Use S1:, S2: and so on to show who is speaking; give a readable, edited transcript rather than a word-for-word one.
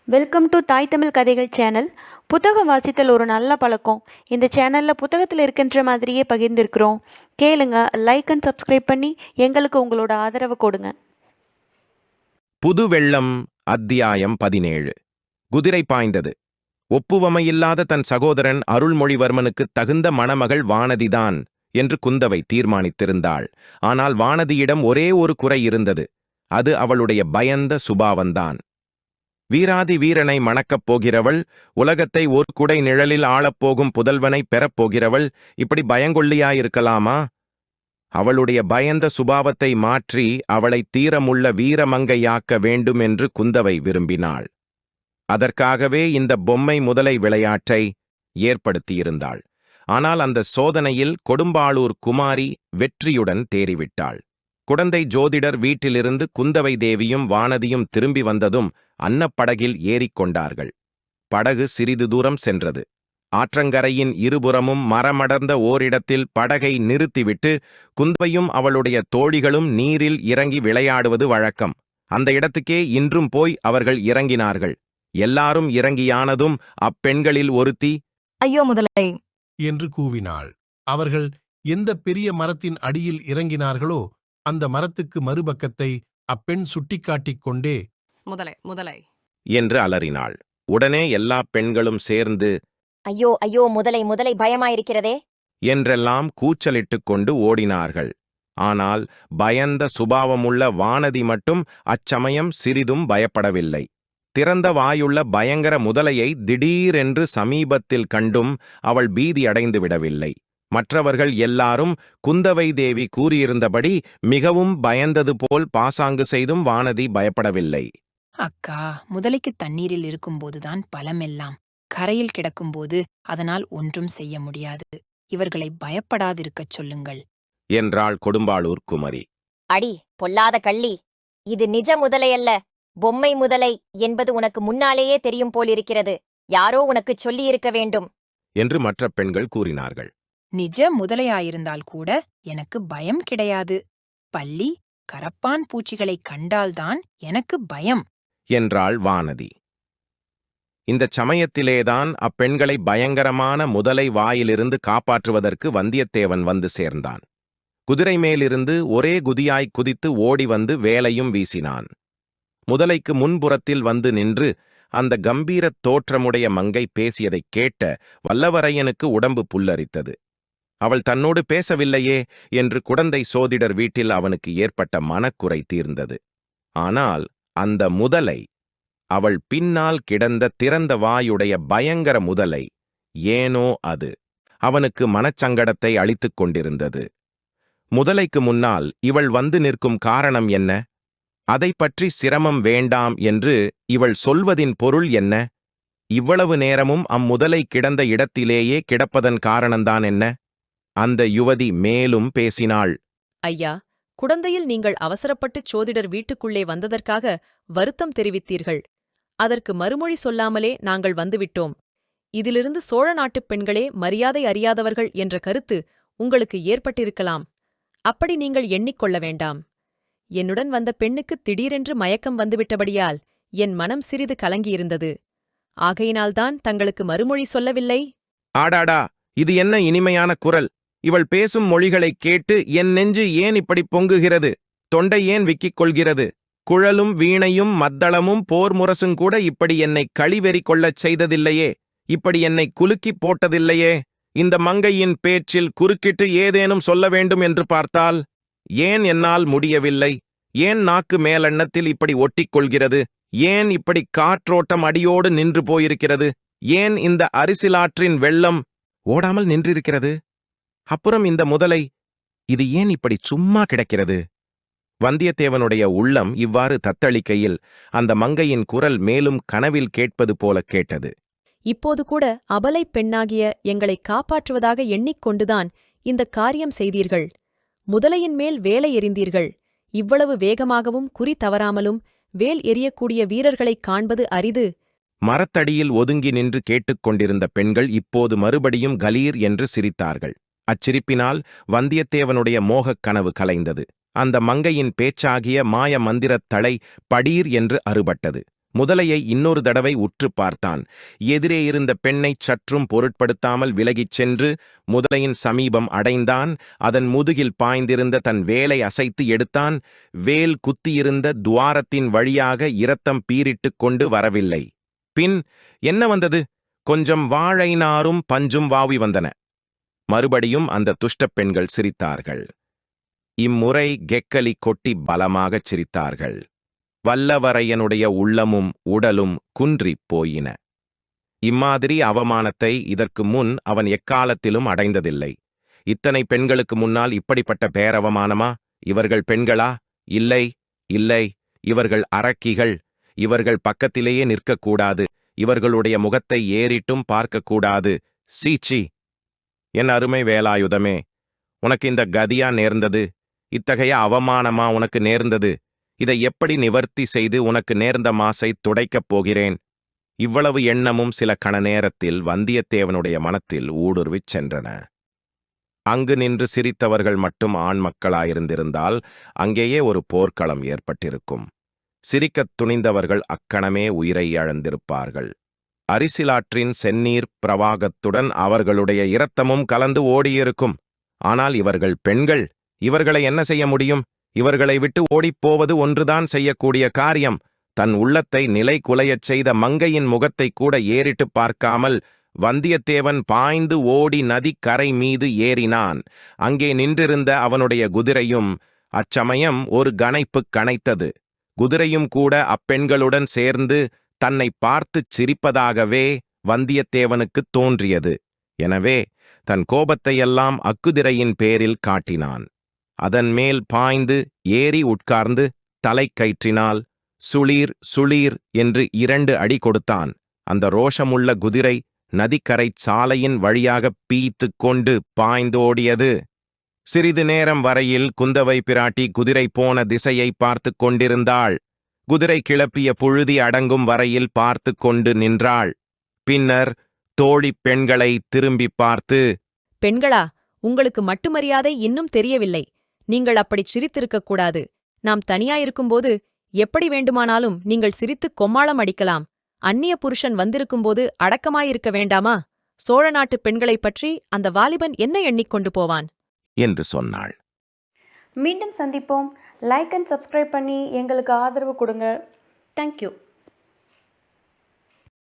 S1: Welcome to தாய் தமிழ் கதைகள் channel. புத்தகம் வாசித்தல் ஒரு நல்ல பழக்கம். இந்த சேனலில் புத்தகத்தில் இருக்கின்ற மாதிரியே பகிர்ந்திருக்கிறோம். கேளுங்க, லைக் அண்ட் சப்ஸ்கிரைப் பண்ணி எங்களுக்கு உங்களோட ஆதரவு கொடுங்க.
S2: புது வெள்ளம். அத்தியாயம் 17. குதிரை பாய்ந்தது. ஒப்புவமையில்லாத தன் சகோதரன் அருள்மொழிவர்மனுக்கு தகுந்த மணமகள் வானதிதான் என்று குந்தவை தீர்மானித்திருந்தாள். ஆனால் வானதியிடம் ஒரே ஒரு குறை இருந்தது. அது அவளுடைய பயந்த சுபாவந்தான். வீராதி வீரனை மணக்கப் போகிறவள், உலகத்தை ஒரு குடை நிழலில் ஆளப்போகும் புதல்வனை பெறப்போகிறவள் இப்படி பயங்கொள்ளியாயிருக்கலாமா? அவளுடைய பயந்த சுபாவத்தை மாற்றி அவளை தீரமுள்ள வீரமங்கையாக்க வேண்டுமென்று குந்தவை விரும்பினாள். அதற்காகவே இந்த பொம்மை முதலை விளையாட்டை ஏற்படுத்தியிருந்தாள். ஆனால் அந்த சோதனையில் கொடும்பாளூர் குமாரி வெற்றியுடன் தேறிவிட்டாள். குடந்தை ஜோதிடர் வீட்டிலிருந்து குந்தவை தேவியும் வானதியும் திரும்பி வந்ததும் அன்னப்படகில் ஏறிக்கொண்டார்கள். படகு சிறிது தூரம் சென்றது. ஆற்றங்கரையின் இருபுறமும் மரமடர்ந்த ஓரிடத்தில் படகை நிறுத்திவிட்டு குந்தவையும் அவளுடைய தோழிகளும் நீரில் இறங்கி விளையாடுவது வழக்கம். அந்த இடத்துக்கே இன்றும் போய் அவர்கள் இறங்கினார்கள். எல்லாரும் இறங்கியானதும் அப்பெண்களில் ஒருத்தி,
S3: ஐயோ முதலை
S4: என்று கூவினாள். அவர்கள் எந்த பெரிய மரத்தின் அடியில் இறங்கினார்களோ அந்த மரத்துக்கு மறுபக்கத்தை அப்பெண் சுட்டிக்காட்டிக் கொண்டே
S3: முதலை முதலை
S2: என்று அலறினாள். உடனே எல்லா பெண்களும் சேர்ந்து,
S5: ஐயோ ஐயோ முதலை முதலை பயமாயிருக்கிறதே
S2: என்றெல்லாம் கூச்சலிட்டுக் கொண்டு ஓடினார்கள். ஆனால் பயந்த சுபாவமுள்ள வானதி மட்டும் அச்சமயம் சிறிதும் பயப்படவில்லை. திறந்த வாயுள்ள பயங்கர முதலையை திடீரென்று சமீபத்தில் கண்டும் அவள் பீதி அடைந்து விடவில்லை. மற்றவர்கள் எல்லாரும் குந்தவை தேவி கூறியிருந்தபடி மிகவும் பயந்தது போல் பாசாங்கு செய்தும் வானதி பயப்படவில்லை.
S6: அக்கா, முதலைக்கு தண்ணீரில் இருக்கும்போதுதான் பலமெல்லாம். கரையில் கிடக்கும்போது அதனால் ஒன்றும் செய்ய முடியாது. இவர்களை பயப்படாதிருக்கச் சொல்லுங்கள்
S2: என்றாள் கொடும்பாளூர் குமரி.
S5: அடி பொல்லாத கள்ளி, இது நிஜ முதலையல்ல, பொம்மை முதலை என்பது உனக்கு முன்னாலேயே தெரியும் போலிருக்கிறது. யாரோ உனக்குச் சொல்லியிருக்க வேண்டும்
S2: என்று மற்ற பெண்கள் கூறினார்கள்.
S6: நிஜ முதலையாயிருந்தால் கூட எனக்கு பயம் கிடையாது. பல்லி, கரப்பான் பூச்சிகளைக் கண்டால்தான் எனக்கு பயம்
S2: என்றாள் வானதி. இந்தச் சமயத்திலேதான் அப்பெண்களை பயங்கரமான முதலை வாயிலிருந்து காப்பாற்றுவதற்கு வந்தியத்தேவன் வந்து சேர்ந்தான். குதிரை மேலிருந்து ஒரே குதியாய் குதித்து ஓடி வந்து வேலையும் வீசினான். முதலைக்கு முன்புறத்தில் வந்து நின்று அந்த கம்பீரத் தோற்றமுடைய மங்கை பேசியதைக் கேட்ட வல்லவரையனுக்கு உடம்பு புல்லரித்தது. அவள் தன்னோடு பேசவில்லையே என்று குடந்தை சோதிடர் வீட்டில் அவனுக்கு ஏற்பட்ட மனக்குறை தீர்ந்தது. ஆனால் அந்த முதலை, அவள் பின்னால் கிடந்த திறந்த வாயுடைய பயங்கர முதலை, ஏனோ அது அவனுக்கு மனச்சங்கடத்தை அளித்துக் கொண்டிருந்தது. முதலைக்கு முன்னால் இவள் வந்து நிற்கும் காரணம் என்ன? அதை பற்றி சிரமம் வேண்டாம் என்று இவள் சொல்வதின் பொருள் என்ன? இவ்வளவு நேரமும் அம்முதலை கிடந்த இடத்திலேயே கிடப்பதன் காரணம்தான் என்ன? அந்த யுவதி மேலும் பேசினாள்.
S7: ஐயா, குடந்தையில் நீங்கள் அவசரப்பட்டுச் சோதிடர் வீட்டுக்குள்ளே வந்ததற்காக வருத்தம் தெரிவித்தீர்கள். அதற்கு மறுமொழி சொல்லாமலே நாங்கள் வந்துவிட்டோம். இதிலிருந்து சோழ நாட்டுப் பெண்களே மரியாதை அறியாதவர்கள் என்ற கருத்து உங்களுக்கு ஏற்பட்டிருக்கலாம். அப்படி நீங்கள் எண்ணிக்கொள்ள வேண்டாம். என்னுடன் வந்த பெண்ணுக்கு திடீரென்று மயக்கம் வந்துவிட்டபடியால் என் மனம் சிறிது கலங்கியிருந்தது. ஆகையினால்தான் தங்களுக்கு மறுமொழி சொல்லவில்லை.
S2: ஆடாடா, இது என்ன இனிமையான குரல்! இவள் பேசும் மொழிகளைக் கேட்டு என் நெஞ்சு ஏன் இப்படி பொங்குகிறது? தொண்டை ஏன் விக்கிக் கொள்கிறது? குழலும் வீணையும் மத்தளமும் போர் முரசுங்கூட இப்படி என்னை களிவெறி கொள்ளச் செய்ததில்லையே, இப்படி என்னை குலுக்கிப் போட்டதில்லையே. இந்த மங்கையின் பேச்சில் குறுக்கிட்டு ஏதேனும் சொல்ல வேண்டும் என்று பார்த்தால் ஏன் என்னால் முடியவில்லை? ஏன் நாக்கு மேலெண்ணத்தில் இப்படி ஒட்டிக் கொள்கிறது? ஏன் இப்படி காற்றோட்டம் அடியோடு நின்று போயிருக்கிறது? ஏன் இந்த அரிசிலாற்றின் வெள்ளம் ஓடாமல் நின்றிருக்கிறது? அப்புறம் இந்த முதலை, இது ஏன் இப்படி சும்மா கிடக்கிறது? வந்தியத்தேவனுடைய உள்ளம் இவ்வாறு தத்தளிக்கையில் அந்த மங்கையின் குரல் மேலும் கனவில் கேட்பது போல கேட்டது.
S7: இப்போது கூட அபலைப் பெண்ணாகிய எங்களை காப்பாற்றுவதாக எண்ணிக்கொண்டுதான் இந்தக் காரியம் செய்தீர்கள். முதலையின் மேல் வேலை எறிந்தீர்கள். இவ்வளவு வேகமாகவும் குறி தவறாமலும் வேல் எறியக்கூடிய வீரர்களைக் காண்பது அரிது.
S2: மரத்தடியில் ஒதுங்கி நின்று கேட்டுக்கொண்டிருந்த பெண்கள் இப்போது மறுபடியும் கலீர் என்று சிரித்தார்கள். அச்சிரிப்பினால் வந்தியத்தேவனுடைய மோகக் கனவு கலைந்தது. அந்த மங்கையின் பேச்சாகிய மாய மந்திரத் தலை படீர் என்று அறுபட்டது. முதலையை இன்னொரு தடவை உற்று பார்த்தான். எதிரே இருந்த பெண்ணைச் சற்றும் பொருட்படுத்தாமல் விலகிச் சென்று முதலையின் சமீபம் அடைந்தான். அதன் முதுகில் பாய்ந்திருந்த தன் வேலை அசைத்து எடுத்தான். வேல் குத்தியிருந்த துவாரத்தின் வழியாக இரத்தம் பீரிட்டுக் கொண்டு வரவில்லை. பின் என்ன வந்தது? கொஞ்சம் வாழை நாரும் பஞ்சும் வாவி வந்தன. மறுபடியும் அந்த துஷ்டப் பெண்கள் சிரித்தார்கள். இம்முறை கெக்கலி கொட்டி பலமாகச் சிரித்தார்கள். வல்லவரையனுடைய உள்ளமும் உடலும் குன்றிப் போயின. இம்மாதிரி அவமானத்தை இதற்கு முன் அவன் எக்காலத்திலும் அடைந்ததில்லை. இத்தனை பெண்களுக்கு முன்னால் இப்படிப்பட்ட பேரவமானமா? இவர்கள் பெண்களா? இல்லை, இல்லை, இவர்கள் அரக்கிகள். இவர்கள் பக்கத்திலேயே நிற்கக்கூடாது. இவர்களுடைய முகத்தை ஏறிட்டும் பார்க்கக்கூடாது. சீச்சி! என் அருமை வேலாயுதமே, உனக்கு இந்த கதியா நேர்ந்தது? இத்தகைய அவமானமா உனக்கு நேர்ந்தது? இதை எப்படி நிவர்த்தி செய்து உனக்கு நேர்ந்த மாசை துடைக்கப் போகிறேன்? இவ்வளவு எண்ணமும் சில கண நேரத்தில் வந்தியத்தேவனுடைய மனத்தில் ஊடுருவிச் சென்றன. அங்கு நின்று சிரித்தவர்கள் மட்டும் ஆண் மக்களாயிருந்திருந்தால் அங்கேயே ஒரு போர்க்களம் ஏற்பட்டிருக்கும். சிரிக்கத் துணிந்தவர்கள் அக்கணமே உயிரை இழந்திருப்பார்கள். அரிசிலாற்றின் செந்நீர் பிரவாகத்துடன் அவர்களுடைய இரத்தமும் கலந்து ஓடியிருக்கும். ஆனால் இவர்கள் பெண்கள். இவர்களை என்ன செய்ய முடியும்? இவர்களை விட்டு ஓடிப்போவது ஒன்றுதான் செய்யக்கூடிய காரியம். தன் உள்ளத்தை நிலை குலையச் செய்த மங்கையின் முகத்தை கூட ஏறிட்டுப் பார்க்காமல் வந்தியத்தேவன் பாய்ந்து ஓடி நதிக்கரை மீது ஏறினான். அங்கே நின்றிருந்த அவனுடைய குதிரையும் அச்சமயம் ஒரு கனைப்புக் கனைத்தது. குதிரையும் கூட அப்பெண்களுடன் சேர்ந்து தன்னை பார்த்துச் சிரிப்பதாகவே வந்தியத்தேவனுக்குத் தோன்றியது. எனவே தன் கோபத்தையெல்லாம் அக்குதிரையின் பேரில் காட்டினான். அதன் மேல் பாய்ந்து ஏறி உட்கார்ந்து தலை கயிற்றினால் சுளீர் சுளீர் என்று 2 அடி கொடுத்தான். அந்த ரோஷமுள்ள குதிரை நதிக்கரைச் சாலையின் வழியாகப் பீய்த்துக் கொண்டு பாய்ந்தோடியது. சிறிது நேரம் வரையில் குந்தவை பிராட்டி குதிரை போன திசையை பார்த்துக் கொண்டிருந்தாள். குதிரை கிளப்பிய புழுதி அடங்கும் வரையில் பார்த்து கொண்டு நின்றாள். பின்னர் தோழிப் பெண்களை திரும்பிப் பார்த்து,
S7: பெண்களா, உங்களுக்கு மட்டு மரியாதை இன்னும் தெரியவில்லை. நீங்கள் அப்படிச் சிரித்திருக்கக் கூடாது. நாம் தனியாயிருக்கும்போது எப்படி வேண்டுமானாலும் நீங்கள் சிரித்துக் கொம்மாளம் அடிக்கலாம். அந்நிய புருஷன் வந்திருக்கும்போது அடக்கமாயிருக்க வேண்டாமா? சோழ நாட்டுப் பெண்களைப் பற்றி அந்த வாலிபன் என்ன எண்ணிக்கொண்டு போவான்
S2: என்று சொன்னாள்.
S1: மீண்டும் சந்திப்போம். லைக் அண்ட் சப்ஸ்கிரைப் பண்ணி எங்களுக்கு ஆதரவு கொடுங்க. தேங்க்யூ.